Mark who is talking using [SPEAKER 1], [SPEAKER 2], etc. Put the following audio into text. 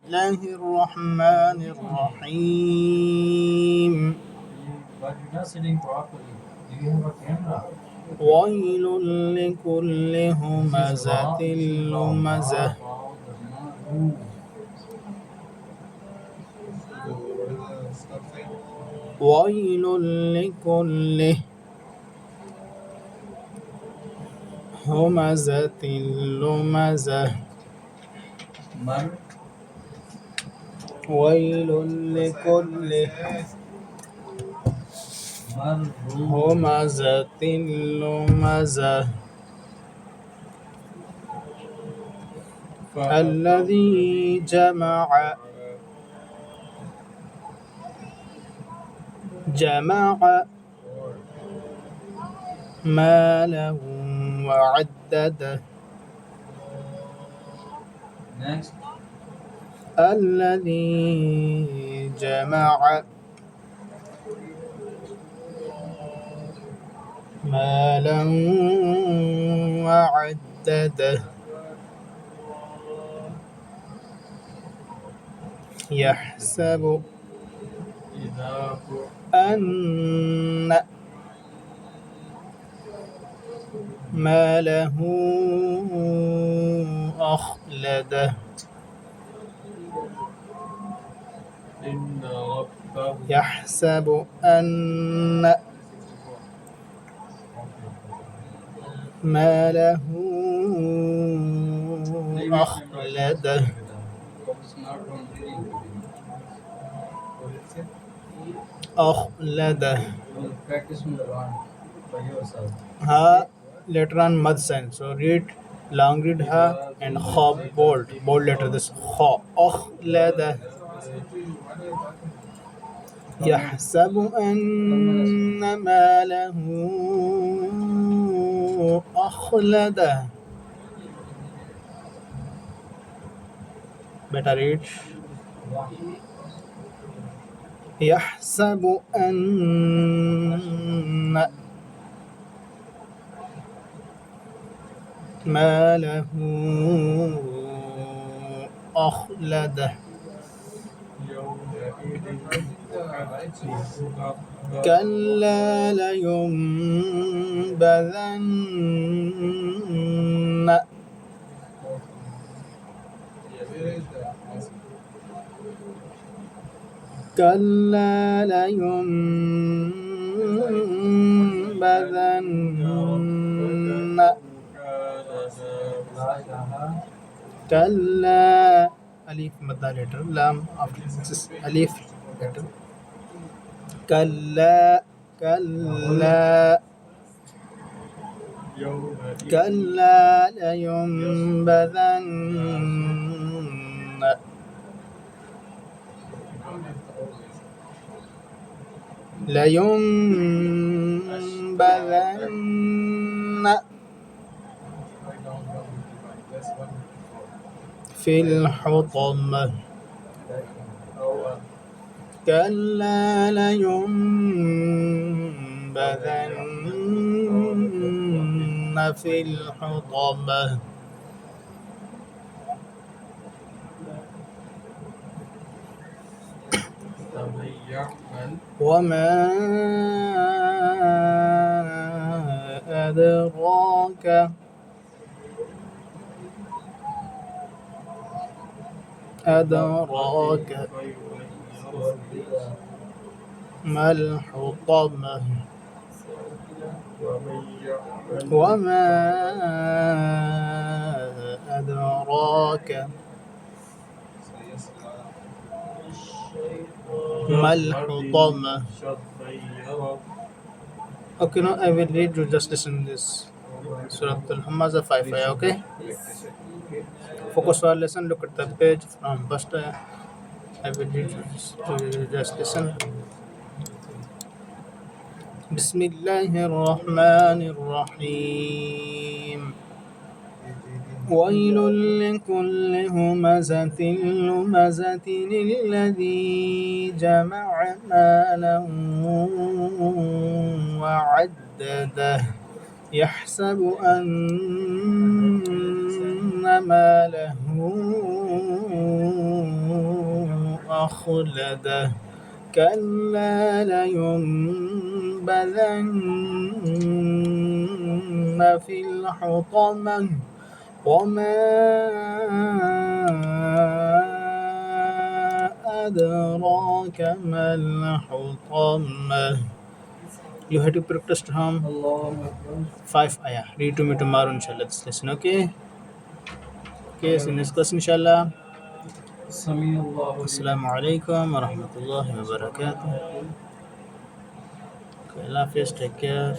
[SPEAKER 1] الله الرحمن الرحيم.
[SPEAKER 2] But you're not sitting properly. Do you have a camera?
[SPEAKER 1] ويل لكل همزة لمزة. ويل لكل همزة لمزة. ويل لكل همزة لمزة. الذي جمع ماله وعدده.
[SPEAKER 2] Next.
[SPEAKER 1] الذي جمع مالا وعدده. يحسب أن ماله أخلده. يحسب أن ماله أخلده. أخلده.
[SPEAKER 2] Practice from the Quran by yourself.
[SPEAKER 1] Ha letter on mud sign. So read long read ha and kha bold letter this kha. أخلده. يحسب أن ماله أخلده. Better read. يحسب أن ماله أخلده. كلا لينبذن كلا لينبذن كلا ألف مدى letter لام after this ألف letter كلا لينبذن في الحطمة. كلا لينبذن في الحطمة. وما أدراك ما الحطمة. وما أدراك ما الحطمة. Okay, now I will read you, just listen this. Surah Al-Hamazah 5. Okay? Focus our lesson, look at the page from first. I will read you, just listen. بسم الله الرحمن الرحيم. ويل لكل همزة لمزة الذي جمع مالا وعدده. يحسب أن ماله أخلده كلا لينبذن في الحطمة وما أدراك ما الحطمة. You have to practice to him
[SPEAKER 2] Allah Akbar.
[SPEAKER 1] 5 ayah. Read to me tomorrow inshallah this lesson, okay? Okay, see you next class inshallah.
[SPEAKER 2] Sami Allahu
[SPEAKER 1] Assalamu alaikum wa rahmatullahi wa barakatuh. Okay, Allah Hafiz, take care.